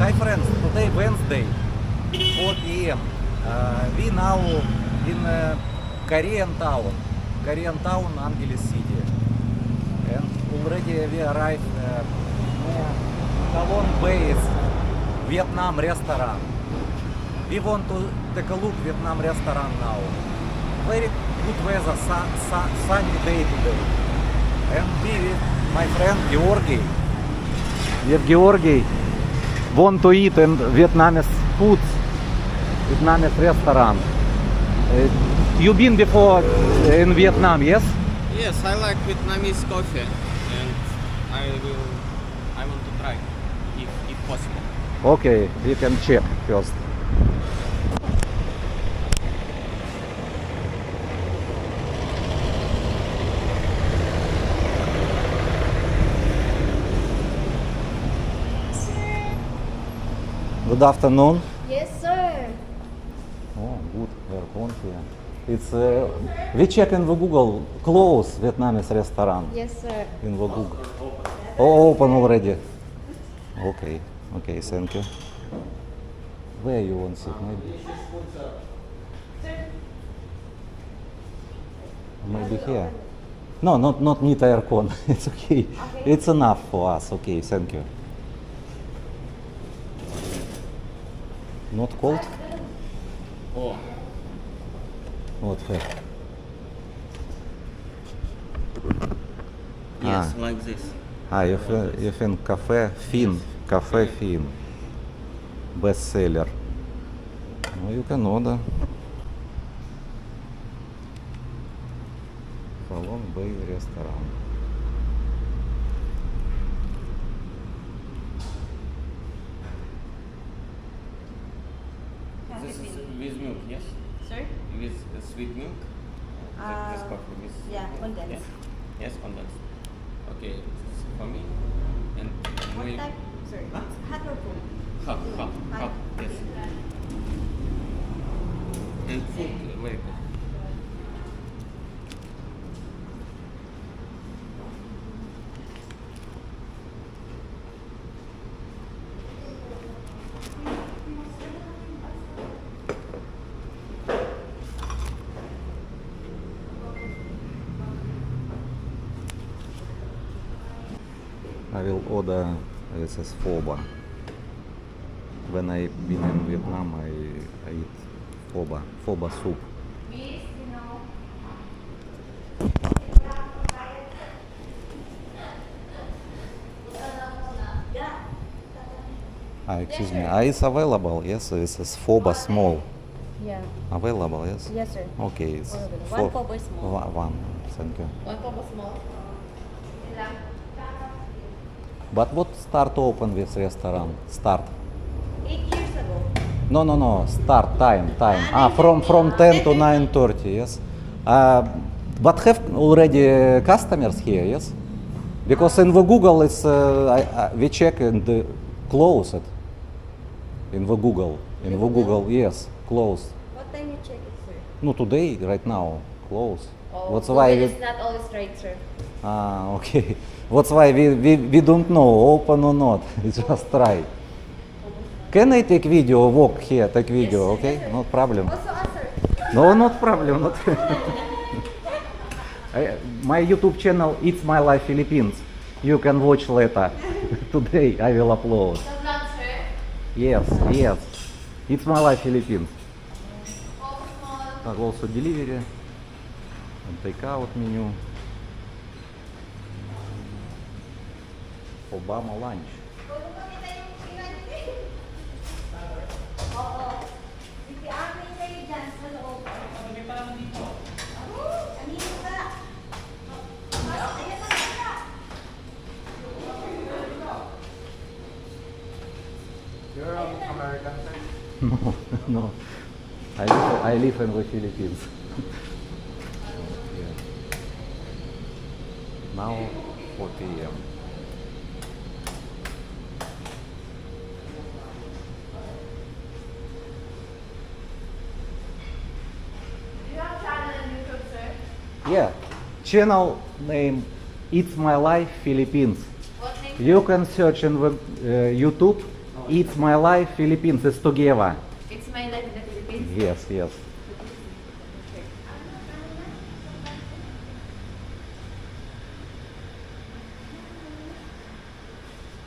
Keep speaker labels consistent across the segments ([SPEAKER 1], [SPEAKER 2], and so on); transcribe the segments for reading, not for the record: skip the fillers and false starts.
[SPEAKER 1] Hi friends, today Wednesday, 4 p.m. We now in Korean town, Angeles City. And already we arrived near Cologne Base, Vietnam restaurant. We want to take a look Vietnam restaurant now. Very good weather, sunny day today. And we with my friend Georgi. Georgi want to eat in Vietnamese food, Vietnamese restaurant. You been before in Vietnam, yes?
[SPEAKER 2] Yes, I like Vietnamese coffee, and I want to try, if possible.
[SPEAKER 1] Okay, we can check first. Good afternoon.
[SPEAKER 3] Yes, sir.
[SPEAKER 1] Oh, good aircon here. It's we check in the Google close Vietnamese restaurant
[SPEAKER 3] Yes, sir.
[SPEAKER 1] in the Google. Oh, open already. Okay, okay, thank you. Where you want to sit? Maybe here. No, not need aircon. It's okay. It's enough for us. Okay, thank you. Not cold?
[SPEAKER 2] Oh,
[SPEAKER 1] What here?
[SPEAKER 2] yes, like this.
[SPEAKER 1] You think Cafe Fin, bestseller. No, you can order. Cologne Bay restaurant.
[SPEAKER 2] This is with milk, yes?
[SPEAKER 3] Sir?
[SPEAKER 2] With sweet milk? This coffee with
[SPEAKER 3] Yeah, condensed.
[SPEAKER 2] Yes, yes, condensed. Okay, this is for me. And
[SPEAKER 3] What
[SPEAKER 2] milk.
[SPEAKER 3] type? Sorry.
[SPEAKER 2] Huh?
[SPEAKER 3] Hot or cold?
[SPEAKER 2] Hot, yes. And food, very good.
[SPEAKER 1] I will order this is pho. When I been in Vietnam, I eat pho soup. Excuse me, it's available, yes? This is pho small.
[SPEAKER 3] Yeah.
[SPEAKER 1] Available, yes?
[SPEAKER 3] Yes, sir.
[SPEAKER 1] Okay, it's
[SPEAKER 3] One pho small.
[SPEAKER 1] One, thank you.
[SPEAKER 3] One pho small.
[SPEAKER 1] But what start open this restaurant? Start?
[SPEAKER 3] 8 years ago.
[SPEAKER 1] No. Start time. From 10 to 9:30. Yes. But have already customers here. Yes. Because in the Google it's we check and closed. In the Google. Yes, closed.
[SPEAKER 3] What time you check it, sir?
[SPEAKER 1] No, today, right now, closed.
[SPEAKER 3] Oh,
[SPEAKER 1] That's why.
[SPEAKER 3] it's not always right, sir.
[SPEAKER 1] Okay. That's why we don't know open or not. We just try. Can I take video? Walk here, take video,
[SPEAKER 3] Yes,
[SPEAKER 1] okay?
[SPEAKER 3] yes, sir.
[SPEAKER 1] No problem.
[SPEAKER 3] Also, sir.
[SPEAKER 1] No, not problem. Not. My YouTube channel, It's My Life Philippines. You can watch later. Today I will upload.
[SPEAKER 3] The vlog, sir.
[SPEAKER 1] Yes. It's My Life Philippines.
[SPEAKER 3] Pho small.
[SPEAKER 1] Also delivery and take-out menu. Obama lunch.
[SPEAKER 3] Oo. Sige, amin kayo dyan sa loob. Kanino ka? Ayan na ka.
[SPEAKER 2] You're American, sir?
[SPEAKER 1] No. I live in the Philippines. Yeah. Now 4 p.m. Yeah, channel name It's My Life Philippines.
[SPEAKER 3] What name?
[SPEAKER 1] You can search in the YouTube It's My Life Philippines is together.
[SPEAKER 3] It's my life in the Philippines.
[SPEAKER 1] Yes, yes.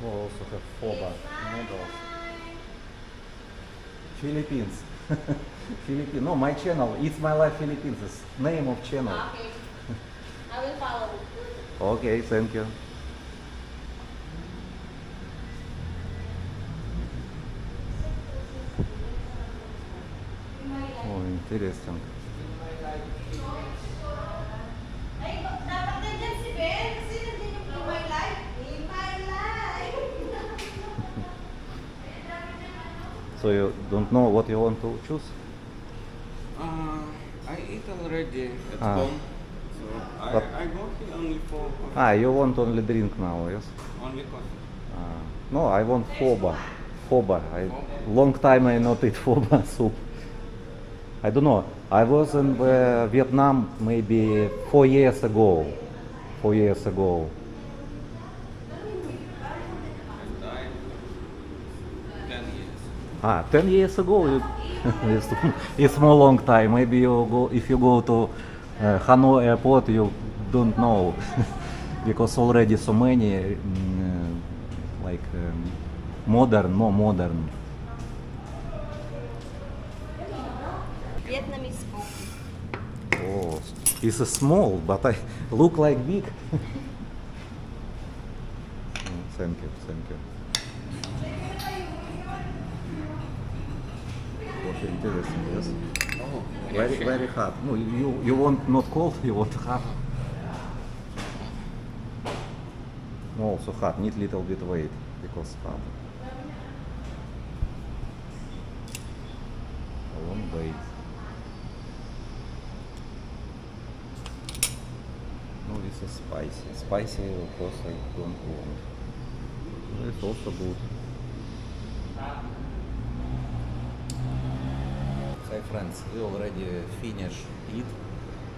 [SPEAKER 1] We also have Foba noodles. Philippines. Philippines. No, my channel. It's My Life Philippines. Is name of channel.
[SPEAKER 3] Okay. I will follow.
[SPEAKER 1] Okay, thank you. Oh, interesting.
[SPEAKER 3] Ay, dapat na dyan si Ben kasi nandun yung In My Life. In My Life.
[SPEAKER 1] So you don't know what you want to choose?
[SPEAKER 2] I eat already at
[SPEAKER 1] Ah.
[SPEAKER 2] home. So
[SPEAKER 1] But-
[SPEAKER 2] I go here only for coffee.
[SPEAKER 1] Ah, you want only drink now, yes?
[SPEAKER 2] Only coffee.
[SPEAKER 1] No, I want Foba. Foba. Long time I not eat Foba soup. I don't know. I was in Vietnam maybe 4 years ago. 4 years ago.
[SPEAKER 2] And I 10 years.
[SPEAKER 1] 10 years ago. It's more long time. Maybe you go if you go to Hanoi airport, you don't know because already so many modern, more modern.
[SPEAKER 3] Vietnamese coffee.
[SPEAKER 1] Oh, it's small, but I look like big. Thank you, thank you. Coffee interesting, yes.
[SPEAKER 2] Oh,
[SPEAKER 1] Very hot. No, you want not cold, you want hot. No, also hot. Need little bit weight because hot. A long wait. No, this is spicy. Spicy, of course, I don't want. It's also good. Hi friends, we already finished eat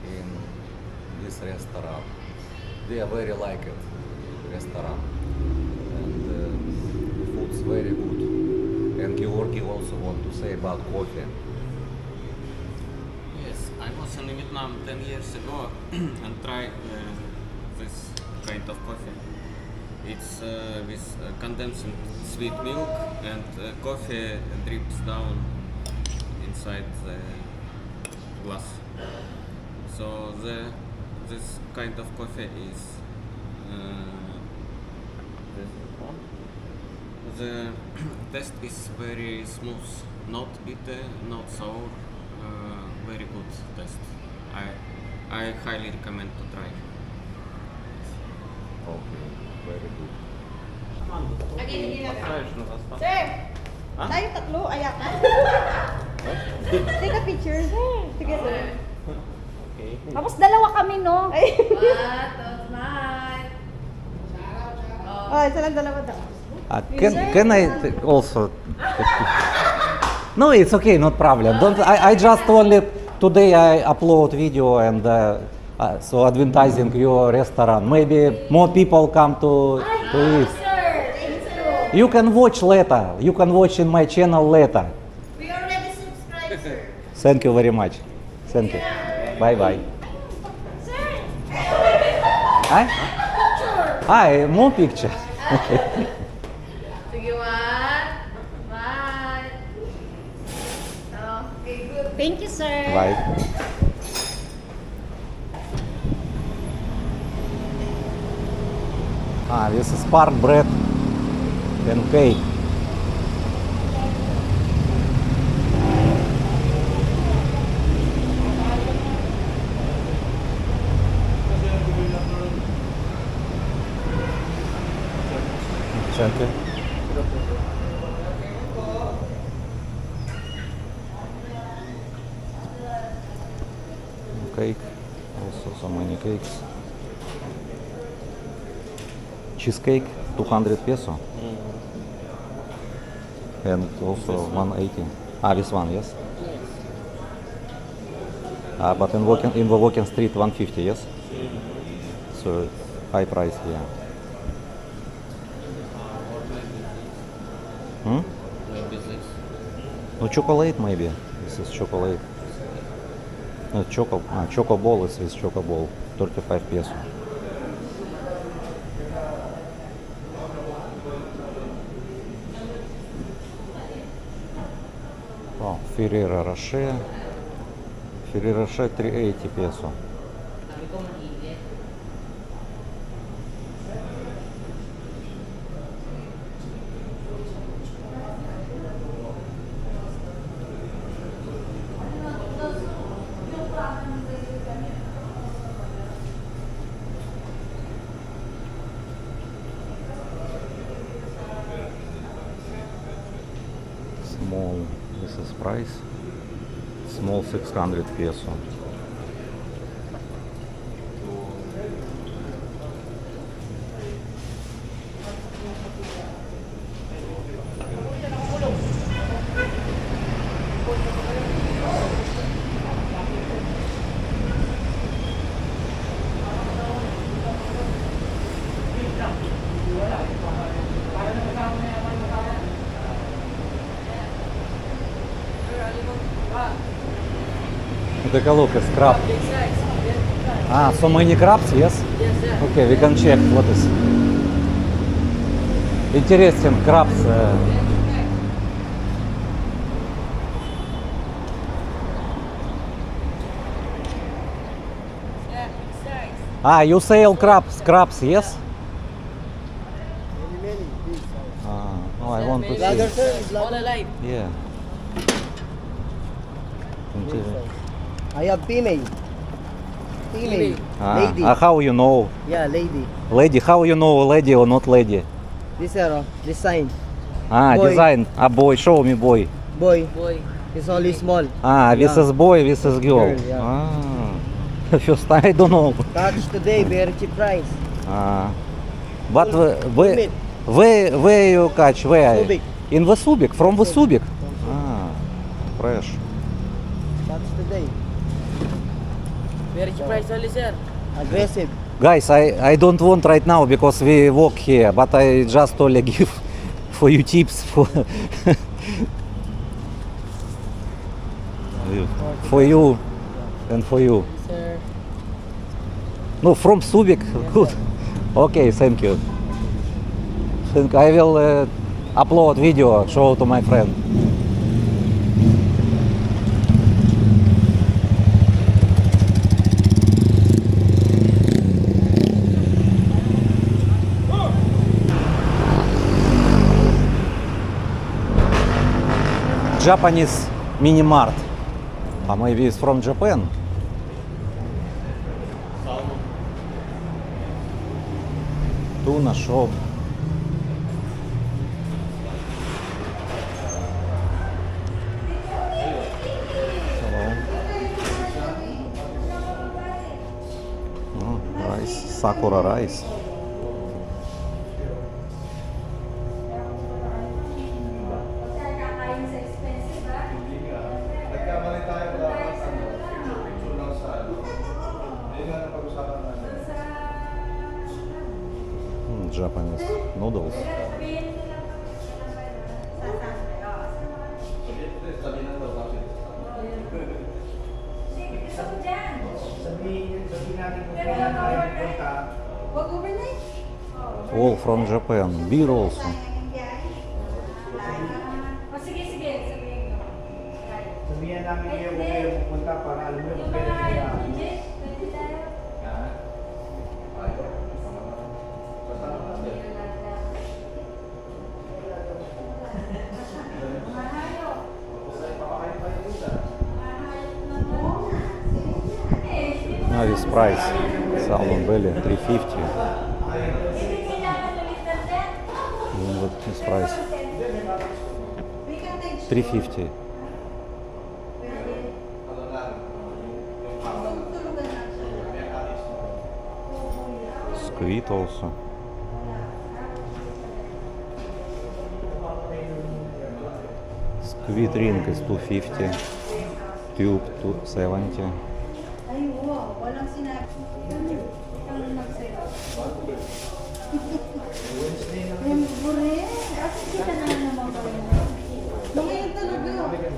[SPEAKER 1] in this restaurant. They are very like it restaurant, and food's very good. And Georgi also want to say about coffee.
[SPEAKER 2] Yes, I was in Vietnam 10 years ago and tried this kind of coffee. It's with condensed sweet milk and coffee drips down inside the glass. So this kind of coffee is the taste is very smooth, not bitter, not sour, very good taste. I highly recommend to try.
[SPEAKER 1] Okay, very good.
[SPEAKER 3] Again, again.
[SPEAKER 2] Поставишь на заставку?
[SPEAKER 3] Sir!
[SPEAKER 2] Ah?
[SPEAKER 3] Tayo tatlo, ayak. Take a picture. Together.
[SPEAKER 2] Okay.
[SPEAKER 4] Tapos dalawa kami, no?
[SPEAKER 3] Oh, isa lang dalawa daw.
[SPEAKER 1] Can I also? No, it's okay, not problem. Don't. I just only today I upload video and so advertising your restaurant. Maybe more people come to eat. You can watch later. You can watch in my channel later.
[SPEAKER 3] We already subscribed, sir.
[SPEAKER 1] Thank you very much. Thank you. Bye bye.
[SPEAKER 3] Sir!
[SPEAKER 1] Hi. Hi. More picture.
[SPEAKER 3] Sige, one. One. Okay, good.
[SPEAKER 4] Thank you, sir.
[SPEAKER 1] Bye. This is spark bread and cake. Thank you. Cake, also so many cakes. Cheesecake, 200 peso. And also 180. This one, yes. But in the walking street 150, yes. So high price here. Hmm? No, chocolate maybe. This is chocolate. No, choco ball is with choco ball. 35 peso. Oh, Ferrero Rocher. Ferrero Rocher 380 peso. Small, this is price. Small 600 peso. Take a look, it's crab. Ah, so many crabs, yes? Okay, we can check what is. Interesting, crabs. Ah, you sell crabs, yes? Ah, oh, I want to see.
[SPEAKER 4] All alive.
[SPEAKER 1] Yeah. Interesting.
[SPEAKER 4] I have female. Female. Lady.
[SPEAKER 1] How you know?
[SPEAKER 4] Yeah, lady.
[SPEAKER 1] Lady, how you know lady or not lady?
[SPEAKER 4] This arrow, this sign.
[SPEAKER 1] Ah,
[SPEAKER 4] Boy.
[SPEAKER 1] design. Ah, boy, show me boy.
[SPEAKER 4] Boy.
[SPEAKER 3] Boy.
[SPEAKER 4] It's only small.
[SPEAKER 1] Ah, this
[SPEAKER 4] Yeah.
[SPEAKER 1] is boy, this is girl.
[SPEAKER 4] Girl, yeah.
[SPEAKER 1] Ah, first time I don't know.
[SPEAKER 4] Catch today, very cheap price.
[SPEAKER 1] Ah, but
[SPEAKER 4] Limit.
[SPEAKER 1] where you catch? Where?
[SPEAKER 4] Subic.
[SPEAKER 1] In the Subic, from the Subic. Ah, fresh.
[SPEAKER 4] Catch today.
[SPEAKER 3] Very cheap price only, sir.
[SPEAKER 4] Aggressive.
[SPEAKER 1] Guys, I don't want right now because we walk here, but I just only give for you tips for you and for you.
[SPEAKER 3] Sir.
[SPEAKER 1] No, from Subic, good. Okay, thank you. I will upload video, show to my friend. Japanese mini mart. Maybe it's from Japan. Tuna shop. Hello. Oh, rice, sakura rice. Japanese noodles. All from Japan. Beer also.
[SPEAKER 4] Sabihan namin kayo kung kayo pupunta para alam mo kung pwede kaya.
[SPEAKER 1] Now this price. Salmon belly 350. And what this price? 350. Squid also. Squid ring is 250. Tube 270.
[SPEAKER 3] Ay, wow. Walang sinabi. Ikaw na magsayo. Bure. Kasi kita na naman ba yun? Ngayon talaga.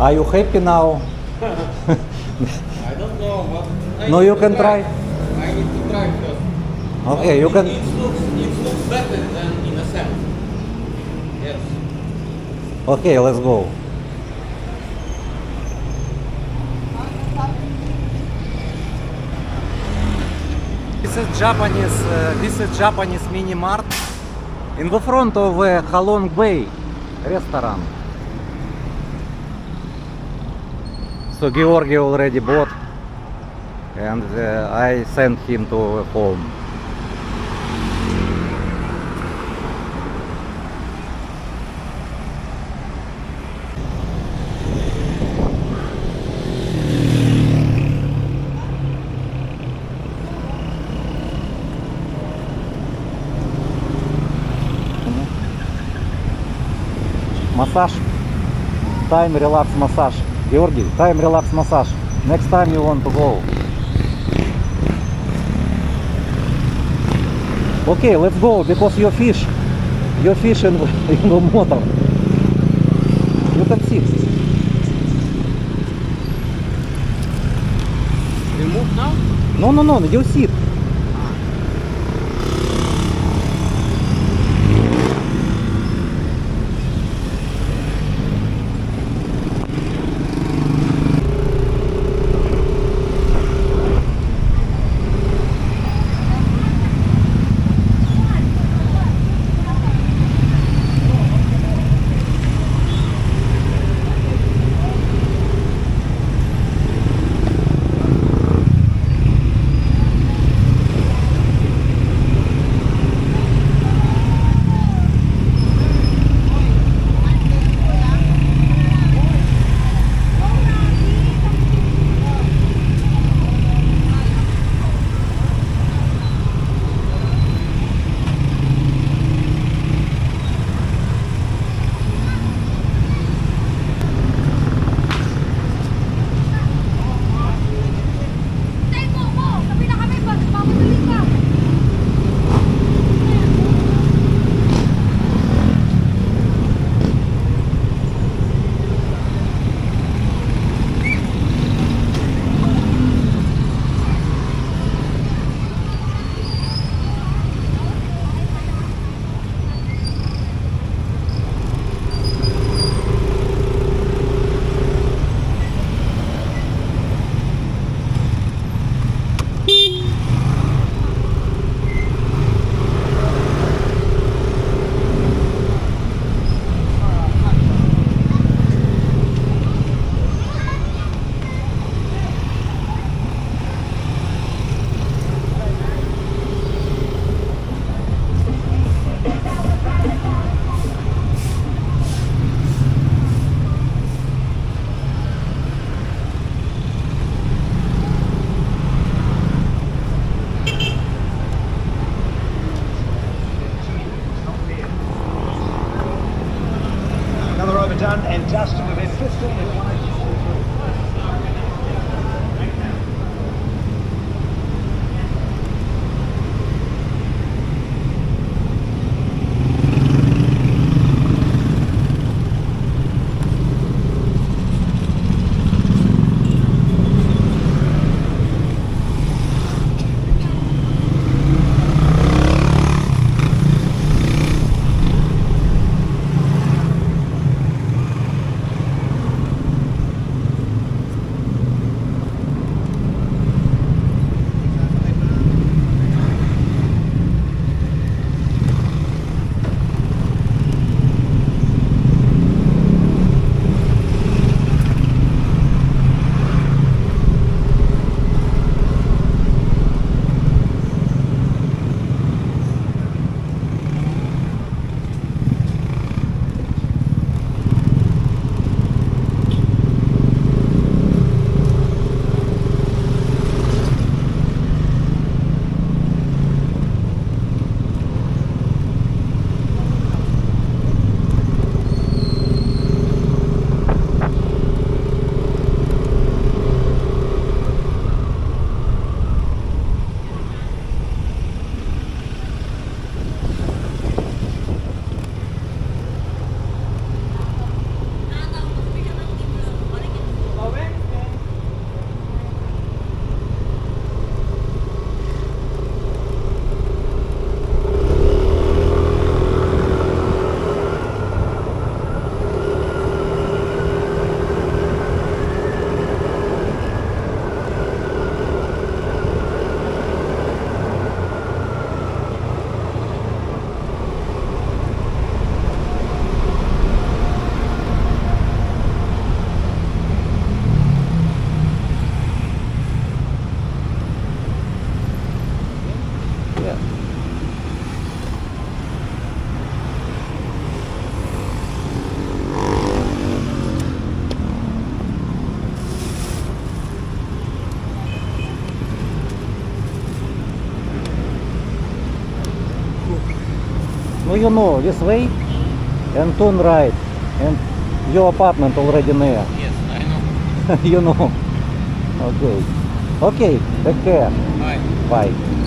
[SPEAKER 1] Are you happy now?
[SPEAKER 2] I don't know what.
[SPEAKER 1] No, you can try.
[SPEAKER 2] I need to try first.
[SPEAKER 1] Okay, you
[SPEAKER 2] It
[SPEAKER 1] can.
[SPEAKER 2] looks better than in a set. Yes.
[SPEAKER 1] Okay, let's go. This is Japanese mini mart in the front of Halong Bay restaurant. So Georgi already bought, and I sent him to home. Massage. Time relax massage. Georgi, time relax massage. Next time you want to go. Okay, let's go because you fish in the motor. You can sit.
[SPEAKER 2] We move now?
[SPEAKER 1] No, you sit. you know this way and turn right, and your apartment already near.
[SPEAKER 2] Yes, I know.
[SPEAKER 1] You know. Okay. Okay, take care.
[SPEAKER 2] Bye.
[SPEAKER 1] Bye.